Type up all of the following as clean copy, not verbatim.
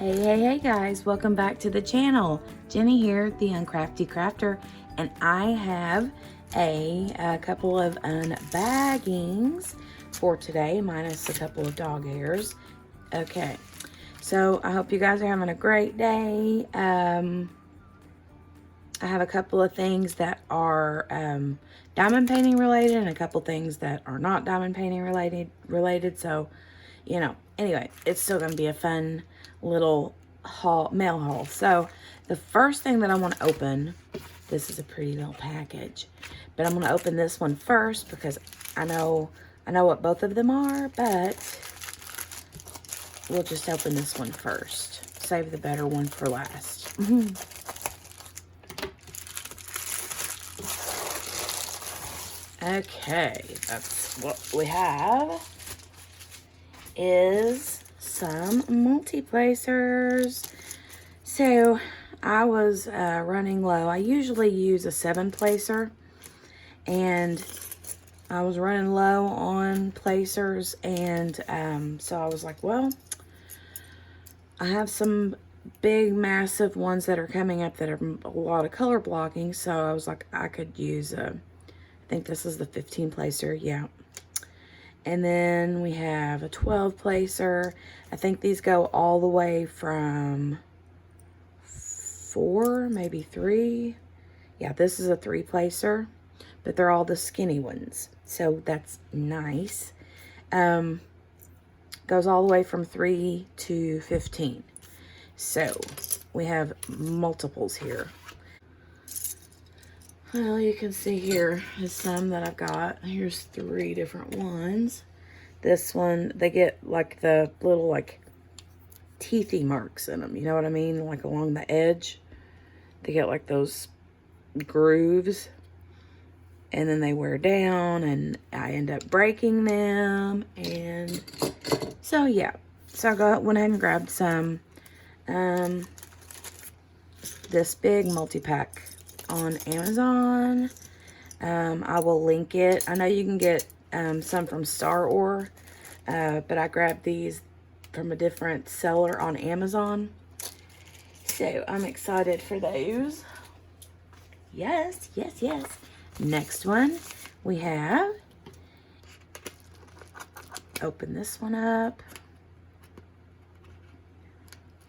Hey guys, welcome back to the channel. Jenny here, the Uncrafty Crafter, and I have a couple of unbaggings for today, minus a couple of dog hairs. Okay, so I hope you guys are having a great day. I have a couple of things that are diamond painting related and a couple things that are not diamond painting related. So, you know, anyway, it's still going to be a fun little mail haul. So the first thing that I want to open, this is a pretty little package, but I'm going to open this one first because I know what both of them are, but we'll just open this one first. Save the better one for last. Okay, that's what we have is some multiplacers. So I was running low. I usually use a 7-placer, and I was running low on placers, and so I was like, well, I have some big massive ones that are coming up that are a lot of color blocking, so I was like, I could use I think this is the 15-placer, yeah. And then we have a 12-placer. I think these go all the way from 4, maybe 3. Yeah, this is a 3-placer, but they're all the skinny ones. So that's nice. Goes all the way from 3 to 15. So we have multiples here. Well, you can see here is some that I've got. Here's 3 different ones. This one, they get like the little like teethy marks in them. You know what I mean? Like along the edge. They get like those grooves. And then they wear down and I end up breaking them. And so, yeah. So I went ahead and grabbed some. This big multi-pack on Amazon. I will link it. I know you can get some from Star Ore, but I grabbed these from a different seller on Amazon. So I'm excited for those. Yes. Next one we have. Open this one up.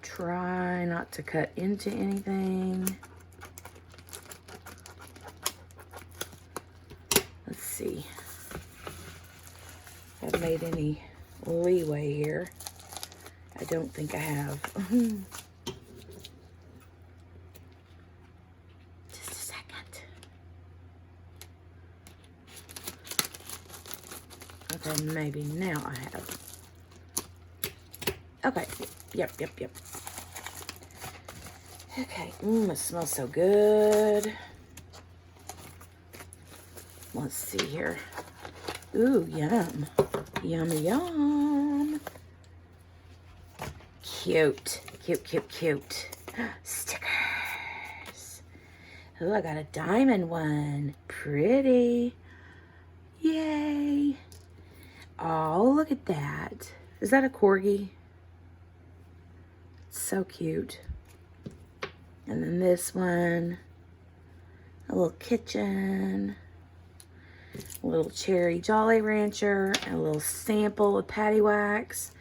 Try not to cut into anything. Let's see if I've made any leeway here. I don't think I have. Just a second. Okay, maybe now I have. Okay, yep. Okay, it smells so good. Let's see here. Ooh, yum. Yum. Cute. Stickers. Ooh, I got a diamond one. Pretty. Yay. Oh, look at that. Is that a corgi? It's so cute. And then this one. A little kitchen. A little cherry Jolly Rancher, and a little sample of Paddy Waxx.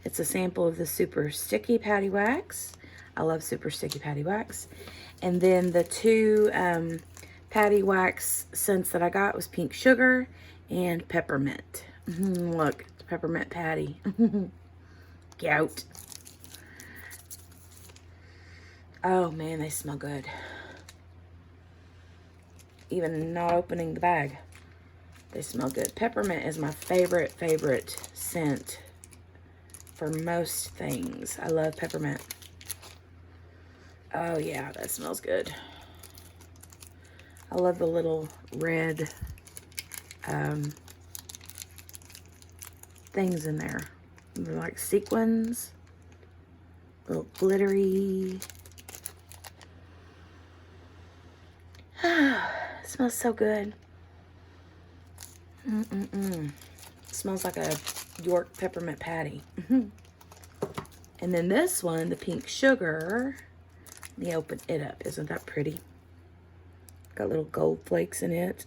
It's a sample of the super sticky Paddy Waxx. I love super sticky Paddy Waxx. And then the 2 Paddy Waxx scents that I got was pink sugar and peppermint. Look, it's peppermint patty. Cute. Oh man, they smell good. Even not opening the bag. They smell good. Peppermint is my favorite scent for most things. I love peppermint. Oh yeah, that smells good. I love the little red things in there. They're like sequins. Little glittery. It smells so good. It smells like a York peppermint patty. And then this one, the pink sugar, let me open it up. Isn't that pretty? Got little gold flakes in it.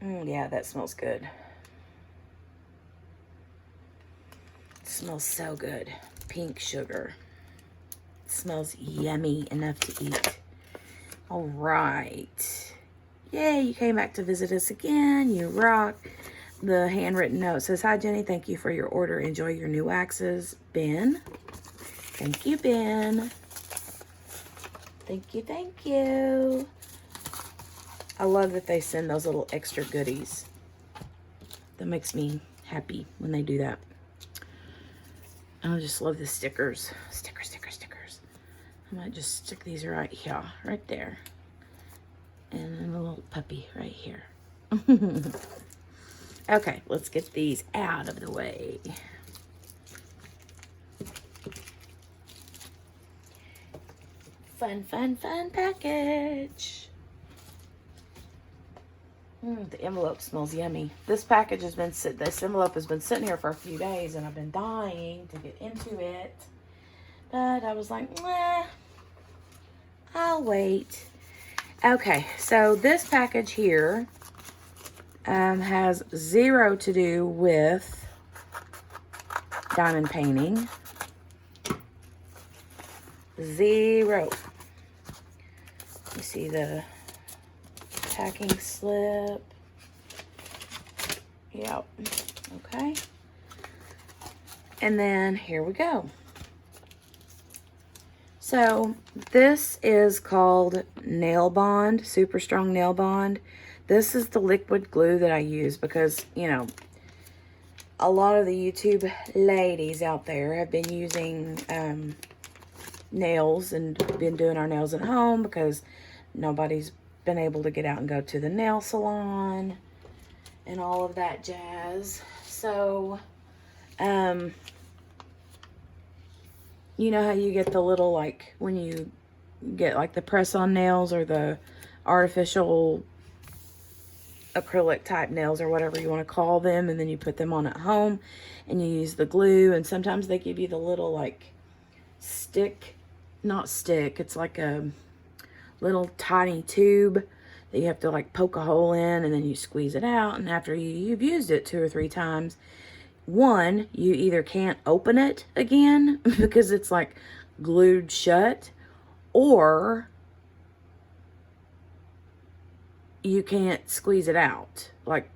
Yeah, that smells good. It smells so good. Pink sugar. It smells yummy enough to eat. All right. Yay, you came back to visit us again. You rock. The handwritten note says, "Hi, Jenny. Thank you for your order. Enjoy your new waxes. Ben." Thank you, Ben. Thank you, thank you. I love that they send those little extra goodies. That makes me happy when they do that. I just love the stickers. Stickers, stickers, stickers. I might just stick these right here, right there. And a little puppy right here. Okay, let's get these out of the way. Fun, fun, fun package. The envelope smells yummy. This package has been this envelope has been sitting here for a few days, and I've been dying to get into it. But I was like, nah, I'll wait. Okay, so this package here has zero to do with diamond painting. Zero. You see the packing slip. Yep. Okay. And then here we go. So this is called Nail Bond, Super Strong Nail Bond. This is the liquid glue that I use because, you know, a lot of the YouTube ladies out there have been using nails and been doing our nails at home because nobody's been able to get out and go to the nail salon and all of that jazz. So, you know how you get the little, like, when you get, like, the press-on nails or the artificial acrylic type nails or whatever you want to call them, and then you put them on at home and you use the glue, and sometimes they give you the little, like, not stick, it's like a little tiny tube that you have to, like, poke a hole in, and then you squeeze it out, and after you've used it 2 or 3 times, one, you either can't open it again because it's like glued shut, or you can't squeeze it out. Like,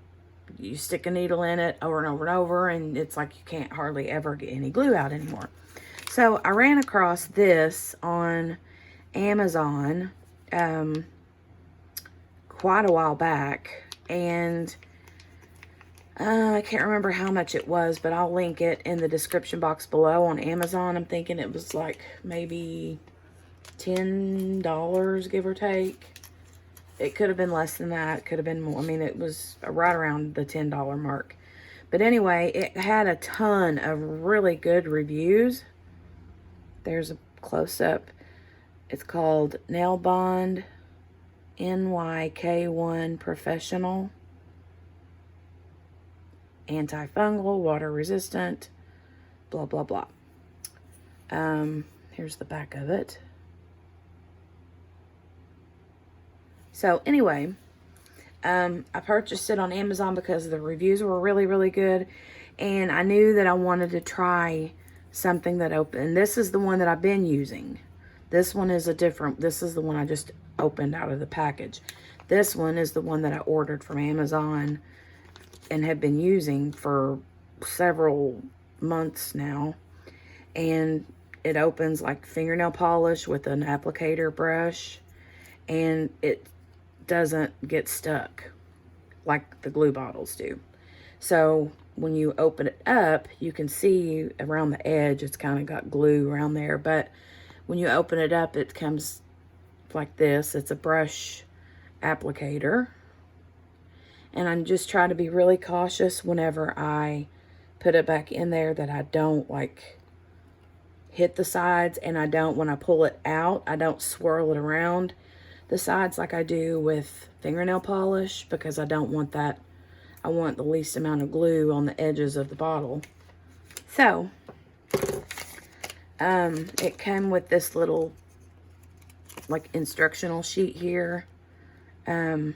you stick a needle in it over and over and over, and it's like you can't hardly ever get any glue out anymore. So I ran across this on Amazon quite a while back, and I can't remember how much it was, but I'll link it in the description box below on Amazon. I'm thinking it was like maybe $10, give or take. It could have been less than that. It could have been more. I mean, it was right around the $10 mark. But anyway, it had a ton of really good reviews. There's a close-up. It's called Nail Bond NYK1 Professional. Antifungal, water resistant, blah, blah, blah. Here's the back of it. So anyway, I purchased it on Amazon because the reviews were really, really good. And I knew that I wanted to try something that opened. This is the one that I've been using. This one is this is the one I just opened out of the package. This one is the one that I ordered from Amazon and have been using for several months now. And it opens like fingernail polish with an applicator brush, and it doesn't get stuck like the glue bottles do. So when you open it up, you can see around the edge it's kind of got glue around there, but when you open it up, it comes like this. It's a brush applicator. And I'm just trying to be really cautious whenever I put it back in there that I don't, like, hit the sides, and I don't, when I pull it out, I don't swirl it around. the sides like I do with fingernail polish, because I don't want that. I want the least amount of glue on the edges of the bottle. So, it came with this little, like, instructional sheet here. And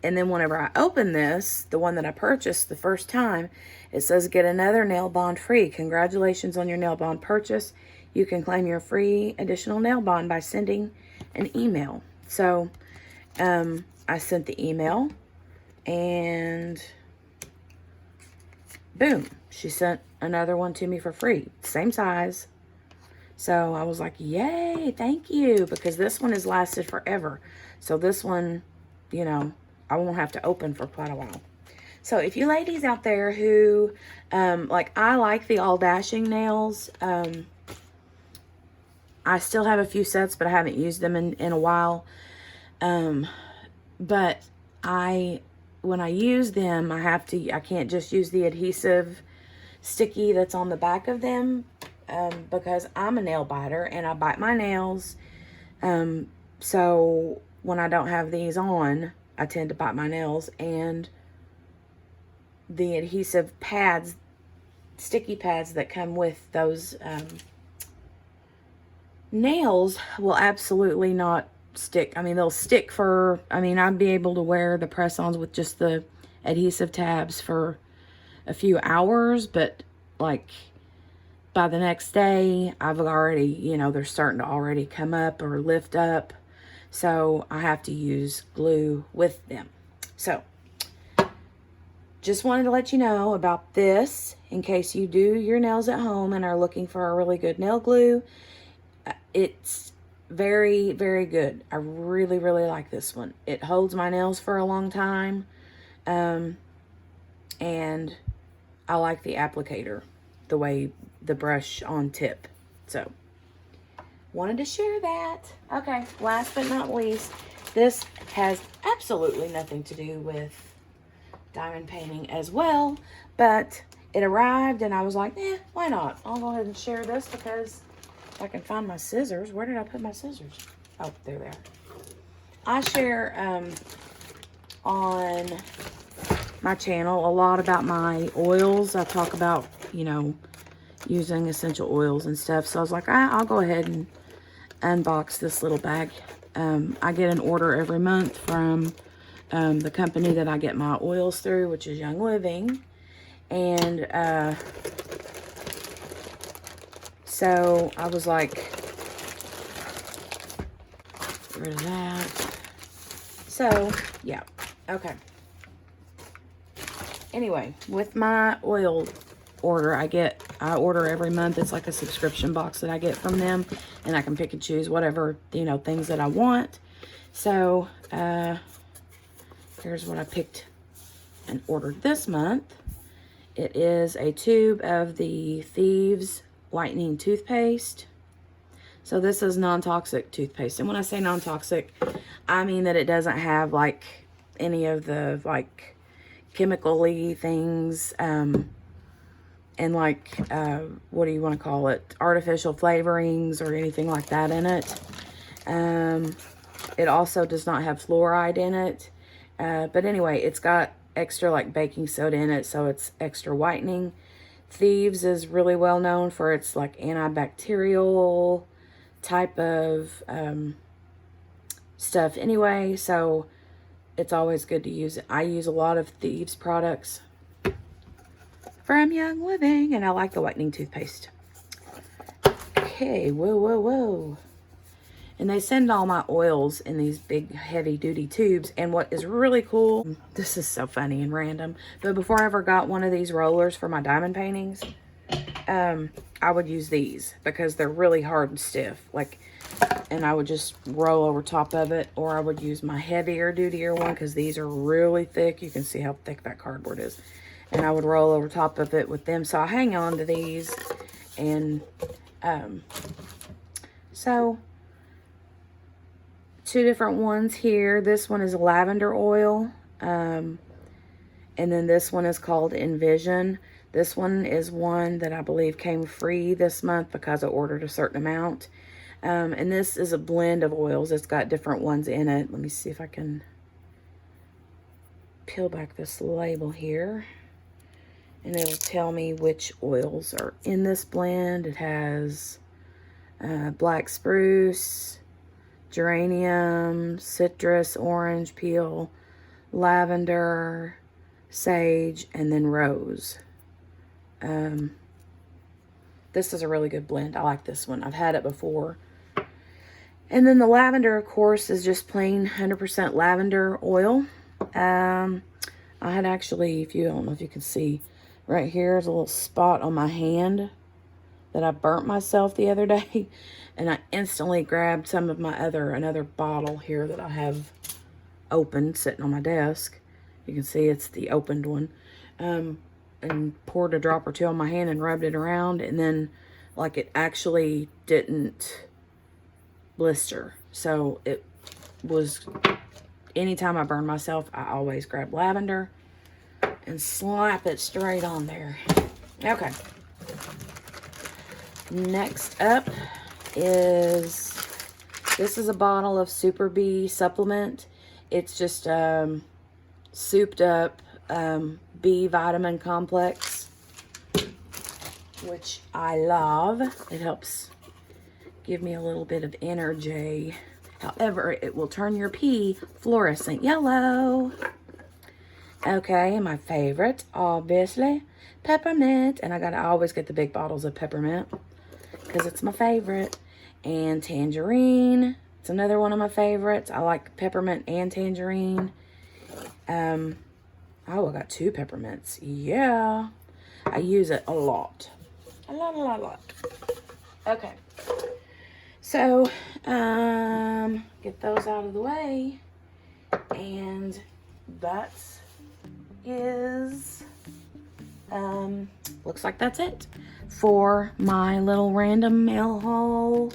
then whenever I open this, the one that I purchased the first time, it says, get another nail bond free. Congratulations on your nail bond purchase. You can claim your free additional nail bond by sending an email. So, I sent the email, and boom, she sent another one to me for free. Same size. So I was like, yay, thank you, because this one has lasted forever. So this one, you know, I won't have to open for quite a while. So if you ladies out there who, like, I like the all dashing nails. I still have a few sets, but I haven't used them in a while. But when I use them, I can't just use the adhesive sticky that's on the back of them, because I'm a nail biter and I bite my nails. So when I don't have these on, I tend to bite my nails, and the adhesive pads, sticky pads that come with those, nails will absolutely not stick. I mean, they'll stick for, I mean, I'd be able to wear the press-ons with just the adhesive tabs for a few hours, but like by the next day, I've already, you know, they're starting to already come up or lift up. So I have to use glue with them. So just wanted to let you know about this in case you do your nails at home and are looking for a really good nail glue. It's very, very good. I really, really like this one. It holds my nails for a long time. And I like the applicator, the way the brush on tip. So, wanted to share that. Okay, last but not least, this has absolutely nothing to do with diamond painting as well, but it arrived and I was like, why not? I'll go ahead and share this, because if I can find my scissors. Where did I put my scissors? Oh, there they are. I share on my channel a lot about my oils. I talk about, you know, using essential oils and stuff. So I was like, I'll go ahead and unbox this little bag. I get an order every month from the company that I get my oils through, which is Young Living. And so I was like, get rid of that. So, yeah. Okay. Anyway, with my oil order, I order every month. It's like a subscription box that I get from them, and I can pick and choose whatever, you know, things that I want. So, here's what I picked and ordered this month. It is a tube of the Thieves whitening toothpaste. So this is non-toxic toothpaste. And when I say non-toxic, I mean that it doesn't have like any of the like chemical-y things, and like, what do you want to call it? Artificial flavorings or anything like that in it. It also does not have fluoride in it. But anyway, it's got extra like baking soda in it, so it's extra whitening. Thieves is really well known for its like antibacterial type of stuff anyway, so it's always good to use it. I use a lot of Thieves products from Young Living, and I like the whitening toothpaste. Okay, whoa. And they send all my oils in these big heavy duty tubes. And what is really cool, this is so funny and random, but before I ever got one of these rollers for my diamond paintings, I would use these because they're really hard and stiff. Like, and I would just roll over top of it, or I would use my heavier dutier one because these are really thick. You can see how thick that cardboard is. And I would roll over top of it with them. So I hang on to these. And so two different ones here. This one is lavender oil. And then this one is called Envision. This one is one that I believe came free this month because I ordered a certain amount. And this is a blend of oils. It's got different ones in it. Let me see if I can peel back this label here. And it'll tell me which oils are in this blend. It has black spruce, geranium, citrus, orange peel, lavender, sage, and then rose. This is a really good blend. I like this one. I've had it before. And then the lavender, of course, is just plain 100% lavender oil. I had actually, I don't know if you can see, right here is a little spot on my hand that I burnt myself the other day. And I instantly grabbed some of my another bottle here that I have opened, sitting on my desk. You can see it's the opened one. And poured a drop or two on my hand and rubbed it around. And then, like, it actually didn't blister. So it was, anytime I burn myself, I always grab lavender and slap it straight on there. Okay. Next up is, this is a bottle of Super B supplement. It's just souped up B vitamin complex, which I love. It helps give me a little bit of energy. However, it will turn your pee fluorescent yellow. Okay, my favorite, obviously, peppermint. And I always get the big bottles of peppermint because it's my favorite. And tangerine. It's another one of my favorites. I like peppermint and tangerine. Oh, I got 2 peppermints. Yeah. I use it a lot. A lot. Okay. So, get those out of the way. And that is, looks like that's it for my little random mail haul.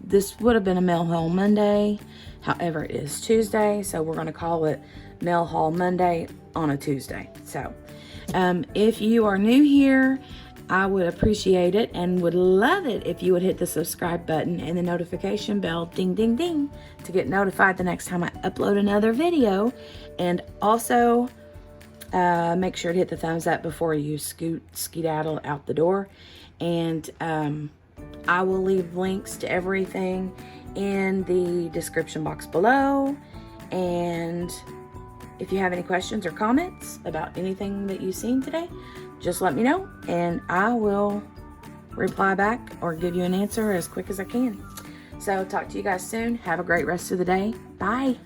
This would have been a mail haul Monday. However, it is Tuesday, so we're going to call it Mail Haul Monday on a Tuesday. So, if you are new here, I would appreciate it and would love it if you would hit the subscribe button and the notification bell, ding, ding, ding, to get notified the next time I upload another video. And also, make sure to hit the thumbs up before you skedaddle out the door. And I will leave links to everything in the description box below. And if you have any questions or comments about anything that you've seen today, just let me know and I will reply back or give you an answer as quick as I can. So talk to you guys soon. Have a great rest of the day. Bye.